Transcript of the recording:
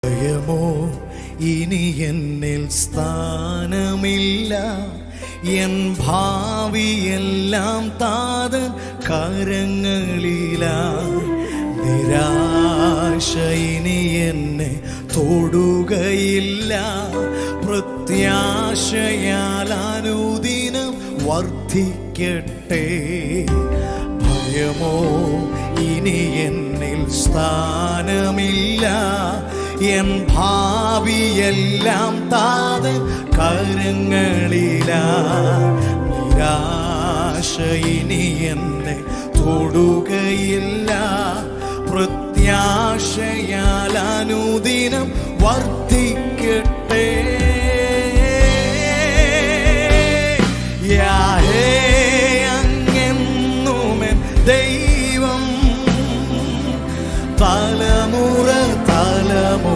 ഭയമോ ഇനി എന്നിൽ സ്ഥാനമില്ല, എൻ ഭാവിയെല്ലാം താതൻ കരങ്ങളില. നിരാശ ഇനി എന്നെ തൊടുകയില്ല, പ്രത്യാശയാൽ അനുദിനം വർദ്ധിക്കട്ടെ. ഭയമോ ഇനി എന്നിൽ സ്ഥാനമില്ല, എൻ ഭാവിയെല്ലാം താതൻ കരങ്ങളില. നിരാശ ഇനി എന്നെ തൊടുകയില്ല, പ്രത്യാശയാൽ അനുദിനം വർദ്ധിക്കട്ടെ.